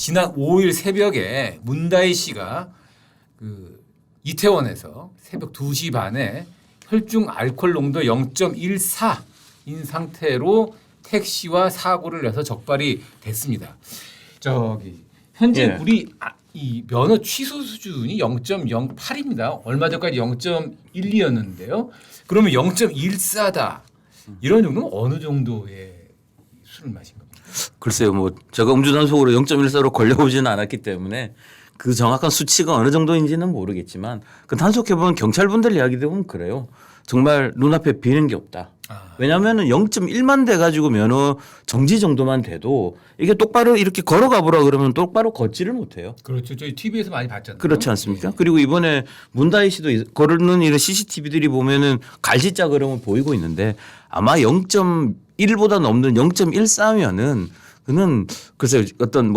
지난 5일 새벽에 문다희 씨가 그 이태원에서 새벽 2시 반에 혈중 알코올 농도 0.14인 상태로 택시와 사고를 내서 적발이 됐습니다. 저기 현재 예. 우리 이 면허 취소 수준이 0.08입니다. 얼마 전까지 0.12였는데요. 그러면 0.14다. 이런 정도는 어느 정도의 술을 마신 겁니까? 글쎄요, 뭐 제가 음주 단속으로 0.14로 걸려보지는 않았기 때문에 그 정확한 수치가 어느 정도인지는 모르겠지만 그 단속해보면 경찰분들 이야기 들으면 그래요. 정말 눈앞에 비는 게 없다. 왜냐하면 0.1만 돼 가지고 면허 정지 정도만 돼도 이게 똑바로 이렇게 걸어가 보라 그러면 똑바로 걷지를 못해요. 그렇죠. 저희 TV에서 많이 봤잖아요. 그렇지 않습니까? 그리고 이번에 문다희 씨도 걸는 이런 CCTV들이 보면은 갈짓자 그러면 보이고 있는데 아마 0.1보다 넘는 0.14면은 그는 글쎄요 어떤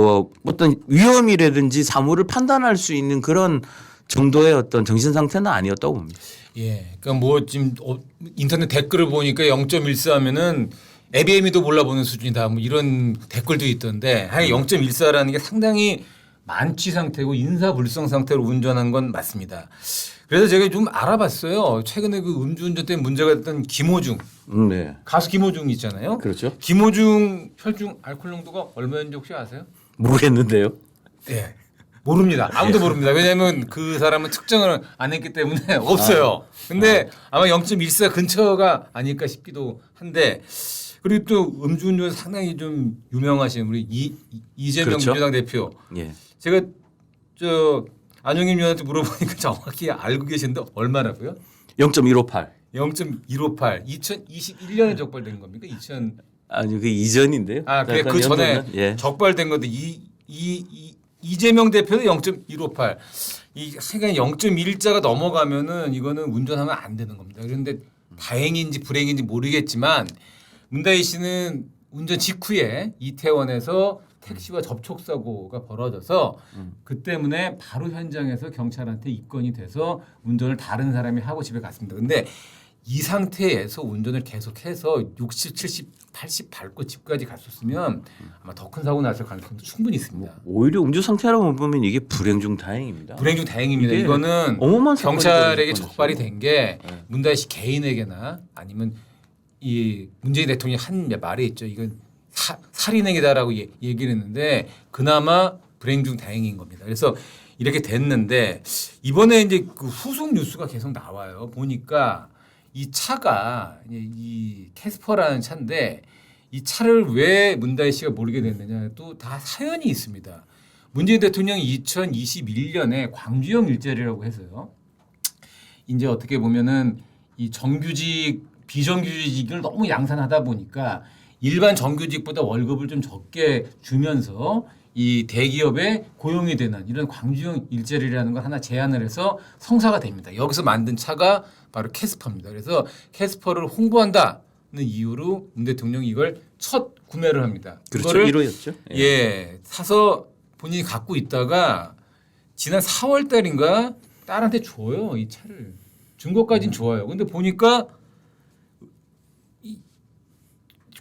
위험이라든지 사물을 판단할 수 있는 그런 정도의 어떤 정신 상태는 아니었다고 봅니다. 예. 그러니까 뭐 지금 인터넷 댓글을 보니까 0.14면은 애비애미도 몰라보는 수준이다. 뭐 이런 댓글도 있던데 한 0.14라는 게 상당히 만취 상태고 인사불성 상태로 운전한 건 맞습니다. 그래서 제가 좀 알아봤어요. 최근에 그 음주운전 때문에 문제가 됐던 김호중 네. 가수 김호중 있잖아요. 그렇죠. 김호중 혈중 알코올 농도가 얼마였는지 혹시 아세요? 모르겠는데요. 예. 모릅니다. 아무도 모릅니다. 왜냐하면 그 사람은 측정을 안 했기 때문에 없어요. 근데 아마 0.14 근처가 아닐까 싶기도 한데 그리고 또 음주운전 상당히 좀 유명하신 우리 이재명 그렇죠. 민주당 대표. 예. 제가 저 안영임 의원한테 물어보니까 정확히 알고 계신데 얼마라고요? 0.158. 0.158. 2021년에 적발된 겁니까? 아니 그 이전인데요. 그래 그 전에 예. 적발된 건데 이재명 대표도 0.158. 이 하여간 0.1자가 넘어가면은 이거는 운전하면 안 되는 겁니다. 그런데 다행인지 불행인지 모르겠지만 문다희 씨는 운전 직후에 이태원에서 택시와 접촉 사고가 벌어져서 그 때문에 바로 현장에서 경찰한테 입건이 돼서 운전을 다른 사람이 하고 집에 갔습니다. 근데 이 상태에서 운전을 계속해서 60, 70, 80 밟고 집까지 갔었으면 아마 더 큰 사고 났을 가능성도 충분히 있습니다. 오히려 음주 상태라고 보면 이게 불행 중 다행입니다. 불행 중 다행입니다. 이게 이거는 어마어마한 경찰에게 사건이죠. 적발이 된 게 문다희 씨 개인에게나 아니면 이 문재인 대통령이 한 말이 있죠. 이건 살인행위다라고 얘기를 했는데 그나마 불행 중 다행인 겁니다. 그래서 이렇게 됐는데 이번에 이제 그 후속 뉴스가 계속 나와요. 보니까 이 차가 이 캐스퍼라는 차인데 이 차를 왜 문다희 씨가 모르게 됐느냐 또 다 사연이 있습니다. 문재인 대통령이 2021년에 광주형 일자리라고 해서요. 이제 어떻게 보면은 이 정규직 비정규직을 너무 양산하다 보니까 일반 정규직보다 월급을 좀 적게 주면서 이 대기업에 고용이 되는 이런 광주형 일자리라는 걸 하나 제안을 해서 성사가 됩니다. 여기서 만든 차가 바로 캐스퍼입니다. 그래서 캐스퍼를 홍보한다는 이유로 문 대통령이 이걸 첫 구매를 합니다. 그렇죠. 그거를 1호였죠. 예, 사서 본인이 갖고 있다가 지난 4월 달인가 딸한테 줘요. 이 차를. 준 것까진 좋아요. 근데 보니까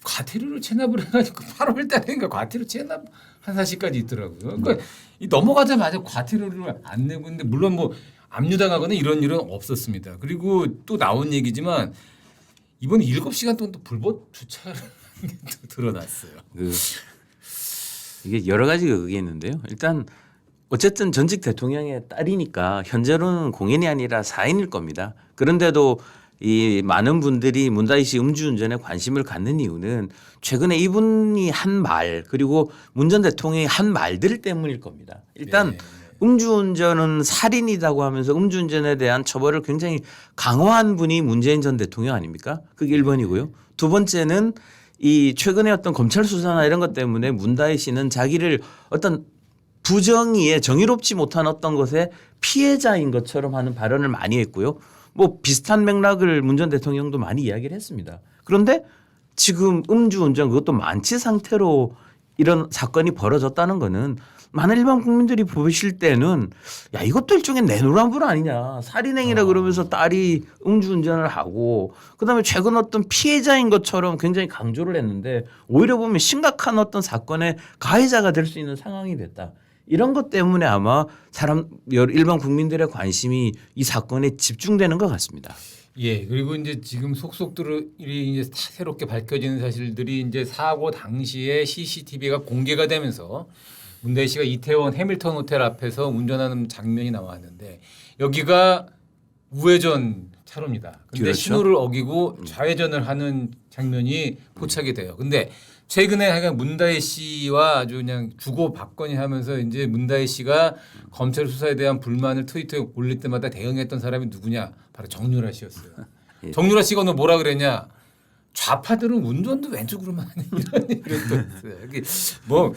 과태료를 체납을 해가지고 8월 달인가 과태료 체납 한 사실까지 있더라고요. 그러니까 이 넘어가자마자 과태료를 안 내고 있는데 물론 뭐 압류당하거나 이런 일은 없었습니다. 그리고 또 나온 얘기지만 이번에 7시간 동안 또 불법 주차를 하는 게 또 드러났어요. 이게 여러 가지가 그게 있는데요. 일단 어쨌든 전직 대통령의 딸이니까 현재로는 공인이 아니라 사인일 겁니다. 그런데도 이 많은 분들이 문다희 씨 음주운전에 관심을 갖는 이유는 최근에 이분이 한 말 그리고 문 전 대통령이 한 말들 때문일 겁니다. 일단 음주운전은 살인이라고 하면서 음주운전에 대한 처벌을 굉장히 강화한 분이 문재인 전 대통령 아닙니까? 그게 1번이고요. 두 번째는 이 최근에 어떤 검찰 수사나 이런 것 때문에 문다희 씨는 자기를 어떤 부정의에 정의롭지 못한 어떤 것에 피해자인 것처럼 하는 발언을 많이 했고요. 뭐 비슷한 맥락을 문 전 대통령도 많이 이야기를 했습니다. 그런데 지금 음주운전 그것도 만취 상태로 이런 사건이 벌어졌다는 거는 많은 일반 국민들이 보실 때는 야 이것도 일종의 내노란불 아니냐 살인행위라 그러면서 딸이 음주운전을 하고 그다음에 최근 어떤 피해자인 것처럼 굉장히 강조를 했는데 오히려 보면 심각한 어떤 사건의 가해자가 될 수 있는 상황이 됐다. 이런 것 때문에 아마 일반 국민들의 관심이 이 사건에 집중되는 것 같습니다. 예, 그리고 이제 지금 속속들이 이제 새롭게 밝혀지는 사실들이 이제 사고 당시에 CCTV가 공개가 되면서 문대희 씨가 이태원 해밀턴 호텔 앞에서 운전하는 장면이 나왔는데 여기가 우회전 차로입니다. 근데 그렇죠. 신호를 어기고 좌회전을 하는 장면이 포착이 돼요. 근데 최근에 하여간 문다희 씨와 아주 그냥 주고받거니 하면서 이제 문다희 씨가 검찰 수사에 대한 불만을 트위터에 올릴 때마다 대응했던 사람이 누구냐? 바로 정유라 씨였어요. 예. 정유라 씨가 오늘 뭐라 그랬냐? 좌파들은 운전도 왼쪽으로만 하는 이런 얘기를 또 했어요. 이게 뭐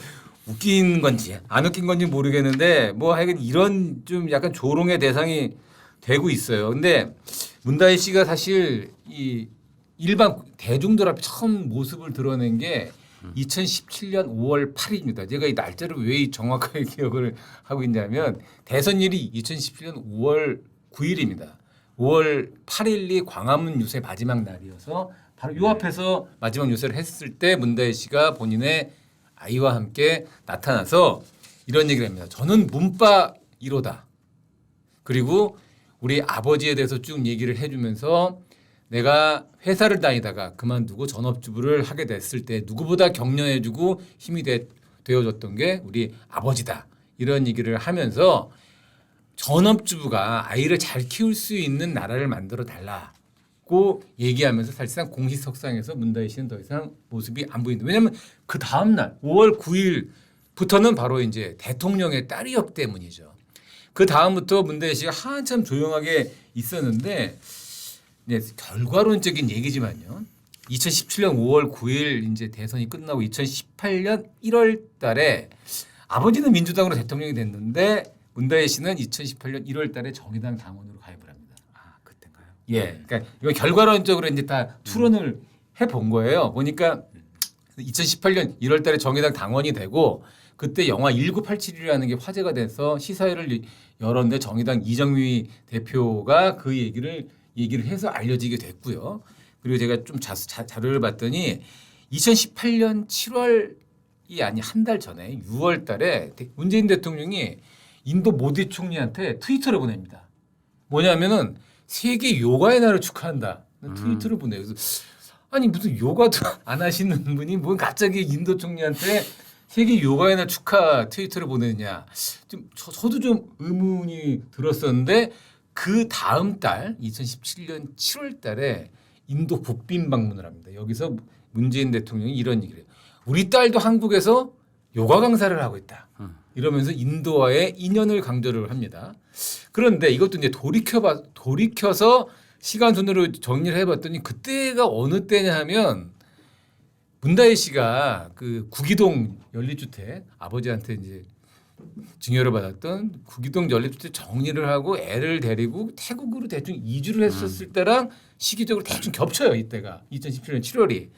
웃긴 건지 안 웃긴 건지 모르겠는데 뭐 하여간 이런 좀 약간 조롱의 대상이 되고 있어요. 근데 문다희 씨가 사실 이 일반 대중들 앞에 처음 모습을 드러낸 게 2017년 5월 8일입니다. 제가 이 날짜를 왜 정확하게 기억을 하고 있냐면 대선일이 2017년 5월 9일입니다. 5월 8일이 광화문 유세 마지막 날이어서 바로 요 앞에서 마지막 유세를 했을 때 문다희 씨가 본인의 아이와 함께 나타나서 이런 얘기를 합니다. 저는 문바 1호다. 그리고 우리 아버지에 대해서 쭉 얘기를 해주면서 내가 회사를 다니다가 그만두고 전업주부를 하게 됐을 때 누구보다 격려해주고 힘이 되어줬던 게 우리 아버지다. 이런 얘기를 하면서 전업주부가 아이를 잘 키울 수 있는 나라를 만들어 달라고 얘기하면서 사실상 공식석상에서 문다희 씨는 더 이상 모습이 안 보인다. 왜냐하면 그 다음 날 5월 9일부터는 바로 이제 대통령의 딸이었기 때문이죠. 그 다음부터 문다희 씨가 한참 조용하게 있었는데 네, 결과론적인 얘기지만요. 2017년 5월 9일 이제 대선이 끝나고 2018년 1월 달에 아버지는 민주당으로 대통령이 됐는데 문다희 씨는 2018년 1월 달에 정의당 당원으로 가입을 합니다. 아 그때인가요? 예. 그러니까 이거 결과론적으로 이제 다 추론을 해 본 거예요. 보니까 2018년 1월 달에 정의당 당원이 되고 그때 영화 1987이라는 게 화제가 돼서 시사회를 열었는데 정의당 이정미 대표가 그 얘기를 해서 알려지게 됐고요. 그리고 제가 좀 자료를 봤더니 2018년 7월이 아니 한 달 전에 6월 달에 문재인 대통령이 인도 모디 총리한테 트위터를 보냅니다. 뭐냐면은 세계 요가의 날을 축하한다. 트위터를 보내요. 그래서 아니 무슨 요가도 안 하시는 분이 뭐 갑자기 인도 총리한테 세계 요가의 날 축하 트위터를 보내느냐. 좀 저도 좀 의문이 들었었는데 그 다음 달 2017년 7월 달에 인도 국빈 방문을 합니다. 여기서 문재인 대통령이 이런 얘기를 해요. 우리 딸도 한국에서 요가 강사를 하고 있다. 이러면서 인도와의 인연을 강조를 합니다. 그런데 이것도 이제 돌이켜서 시간 순으로 정리를 해봤더니 그때가 어느 때냐 하면 문다희 씨가 그 구기동 연립주택 아버지한테 이제 증여를 받았던 구기동 연립주택 정리를 하고 애를 데리고 태국으로 대충 이주를 했었을 때랑 시기적으로 대충 겹쳐요. 이때가 2017년 7월이.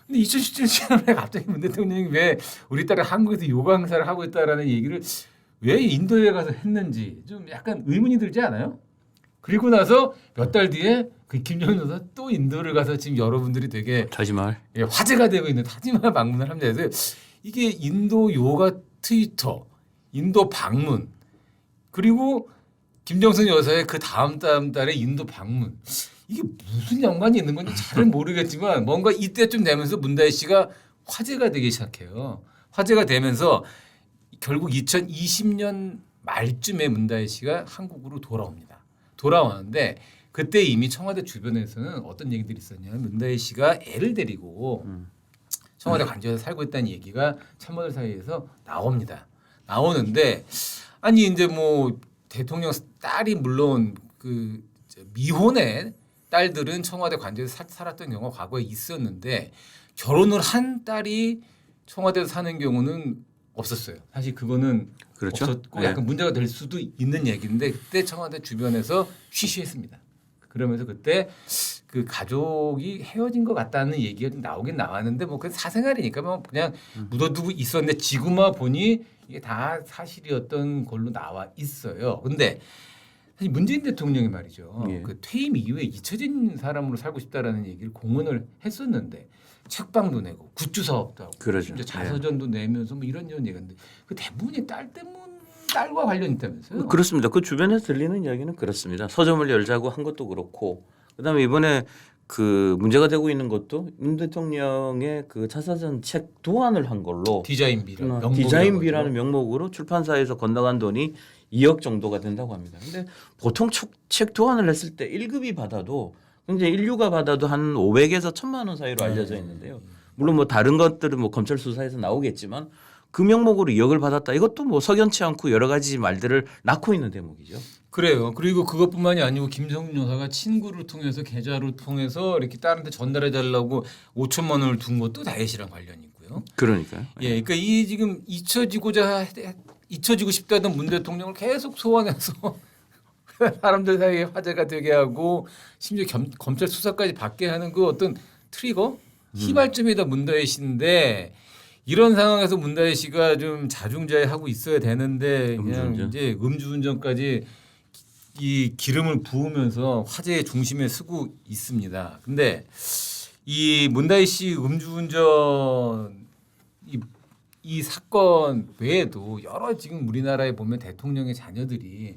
근데 2017년 7월에 갑자기 문 대통령이 왜 우리 딸이 한국에서 요가 강사를 하고 있다라는 얘기를 왜 인도에 가서 했는지 좀 약간 의문이 들지 않아요? 그리고 나서 몇 달 뒤에 그 김정은 여사 또 인도를 가서 지금 여러분들이 되게 타지말. 예, 화제가 되고 있는 타지말 방문을 합니다. 그래서 이게 인도 요가 트위터, 인도 방문, 그리고 김정은 여사의 그 다음 달에 인도 방문. 이게 무슨 연관이 있는 건지 잘 모르겠지만 뭔가 이때쯤 되면서 문다희 씨가 화제가 되기 시작해요. 화제가 되면서 결국 2020년 말쯤에 문다희 씨가 한국으로 돌아옵니다. 돌아오는데 그때 이미 청와대 주변에서는 어떤 얘기들이 있었냐면 문다희 씨가 애를 데리고 청와대 관저에서 살고 있다는 얘기가 참모들 사이에서 나옵니다. 나오는데 아니 이제 뭐 대통령 딸이 물론 그 미혼의 딸들은 청와대 관저에서 살았던 경우가 과거에 있었는데 결혼을 한 딸이 청와대에서 사는 경우는 없었어요. 사실 그거는 그렇죠. 없었고 네. 약간 문제가 될 수도 있는 얘기인데 그때 청와대 주변에서 쉬쉬했습니다. 그러면서 그때 그 가족이 헤어진 것 같다는 얘기가 좀 나오긴 나왔는데 뭐 그 사생활이니까 뭐 그냥 묻어두고 있었는데 지금 와 보니 이게 다 사실이었던 걸로 나와 있어요. 근데 사실 문재인 대통령이 말이죠. 예. 그 퇴임 이후에 잊혀진 사람으로 살고 싶다라는 얘기를 공언을 했었는데 책방도 내고 굿즈 사업도 하고 그러죠. 심지어 자서전도 내면서 뭐 이런 얘기인데 그 대부분이 딸과 관련 있다면서요? 그렇습니다. 그 주변에서 들리는 이야기는 그렇습니다. 서점을 열자고 한 것도 그렇고, 그다음에 이번에 그 문제가 되고 있는 것도 문 대통령의 그 자서전 책 도안을 한 걸로 디자인비라는 명목으로 출판사에서 건너간 돈이 2억 정도가 된다고 합니다. 근데 보통 책 도안을 했을 때 1급이 받아도 굉장히 인류가 받아도 한 500에서 1,000만 원 사이로 알려져 있는데요. 물론 뭐 다른 것들은 뭐 검찰 수사에서 나오겠지만 그 명목으로 2억을 받았다. 이것도 뭐 석연치 않고 여러 가지 말들을 낳고 있는 대목이죠. 그래요. 그리고 그것뿐만이 아니고 김성준 여사가 친구를 통해서 계좌를 통해서 이렇게 딸한테 전달해 달라고 5천만 원을 둔 것도 다혜씨랑 관련이 있고요. 그러니까요. 예, 그러니까 이 지금 잊혀지고 싶다던 문 대통령을 계속 소환해서 사람들 사이에 화제가 되게 하고 심지어 검찰 수사까지 받게 하는 그 어떤 트리거 휘발점이다 문다혜 씨인데 이런 상황에서 문다혜 씨가 좀 자중자애하고 있어야 되는데 그냥 음주운전. 이제 음주운전까지 이 기름을 부으면서 화제의 중심에 서고 있습니다. 근데 이 문다혜 씨 음주운전 이 사건 외에도 여러 지금 우리나라에 보면 대통령의 자녀들이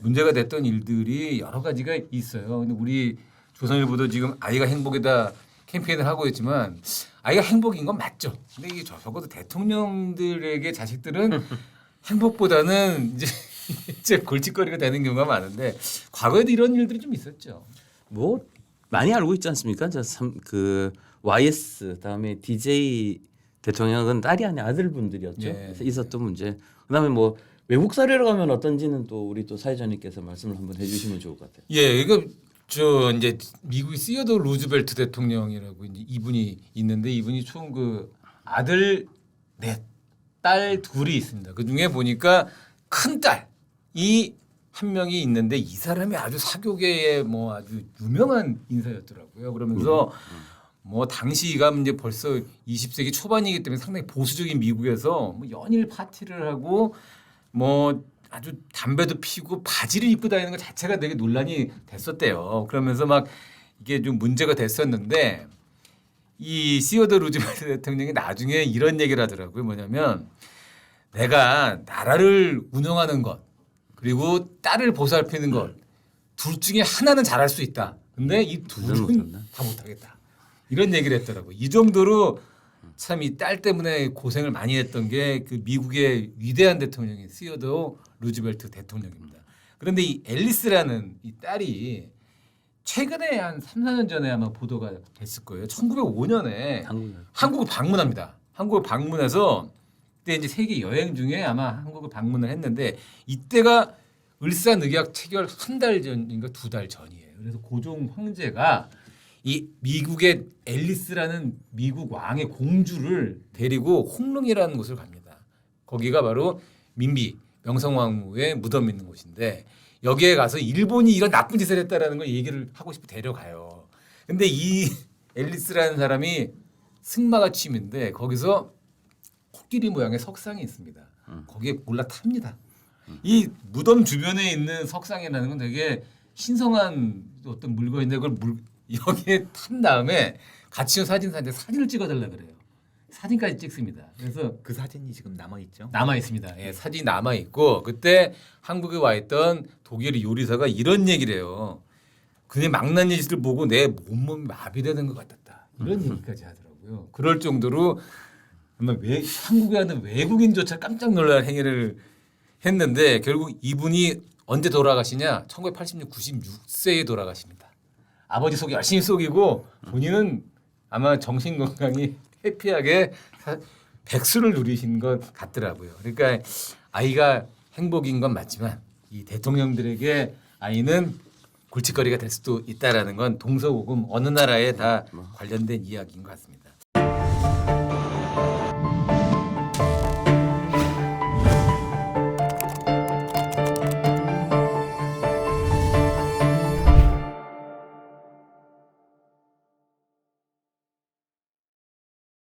문제가 됐던 일들이 여러 가지가 있어요. 근데 우리 조선일보도 지금 아이가 행복이다 캠페인을 하고 있지만 아이가 행복인 건 맞죠. 근데 이게 적어도 대통령들에게 자식들은 행복보다는 이제 골칫거리가 되는 경우가 많은데 과거에도 이런 일들이 좀 있었죠. 뭐 많이 알고 있지 않습니까? 그 YS 다음에 DJ 대통령은 딸이 아닌 아들분들이었죠. 예. 있었던 문제. 그다음에 뭐 외국 사례로 가면 어떤지는 또 우리 또 사회자님께서 말씀을 한번 해주시면 좋을 것 같아요. 예, 이거 저 이제 미국의 시어도 루즈벨트 대통령이라고 이제 이분이 있는데 이분이 총 그 아들 넷, 딸 둘이 있습니다. 그 중에 보니까 큰 딸이 한 명이 있는데 이 사람이 아주 사교계의 뭐 아주 유명한 인사였더라고요. 그러면서 뭐 당시가 이제 벌써 20세기 초반이기 때문에 상당히 보수적인 미국에서 뭐 연일 파티를 하고 뭐 아주 담배도 피고 바지를 입고 다니는 것 자체가 되게 논란이 됐었대요. 그러면서 막 이게 좀 문제가 됐었는데 이 시어더 루즈벨트 대통령이 나중에 이런 얘기를 하더라고요. 뭐냐면 내가 나라를 운영하는 것 그리고 딸을 보살피는 것 둘 중에 하나는 잘할 수 있다. 근데 이 둘은 다 못하겠다. 이런 얘기를 했더라고요. 이 정도로 참 이 딸 때문에 고생을 많이 했던 게 그 미국의 위대한 대통령인 시어더 루즈벨트 대통령입니다. 그런데 이 앨리스라는 이 딸이 최근에 한 3, 4년 전에 아마 보도가 됐을 거예요. 1905년에 한국을 방문합니다. 한국을 방문해서 그때 이제 세계 여행 중에 아마 한국을 방문을 했는데 이때가 을사늑약 체결 한 달 전인가 2달 전이에요. 그래서 고종 황제가 이 미국의 앨리스라는 미국 왕의 공주를 데리고 홍릉이라는 곳을 갑니다. 거기가 바로 민비 명성황후의 무덤 있는 곳인데 여기에 가서 일본이 이런 나쁜 짓을 했다라는 걸 얘기를 하고 싶어 데려가요. 근데 이 앨리스라는 사람이 승마가 취미인데 거기서 코끼리 모양의 석상이 있습니다. 거기에 올라탑니다. 이 무덤 주변에 있는 석상이라는 건 되게 신성한 어떤 물건인데 그걸 여기에 탄 다음에 같이 사진을 찍어달라 그래요. 사진까지 찍습니다. 그래서 그 사진이 지금 남아 있죠? 남아 있습니다. 예, 사진이 남아 있고 그때 한국에 와 있던 독일 요리사가 이런 얘기를 해요. 그의 망나니 짓을 보고 내 온몸이 마비되는 것 같았다. 이런 얘기까지 하더라고요. 그럴 정도로 아마 한국에 하는 외국인조차 깜짝 놀랄 행위를 했는데 결국 이분이 언제 돌아가시냐? 1986, 96세에 돌아가십니다. 아버지 속 열심히 속이고 본인은 아마 정신 건강이 해피하게 백수를 누리신 것 같더라고요. 그러니까 아이가 행복인 건 맞지만 이 대통령들에게 아이는 골칫거리가 될 수도 있다라는 건 동서고금 어느 나라에 다 관련된 이야기인 것 같습니다.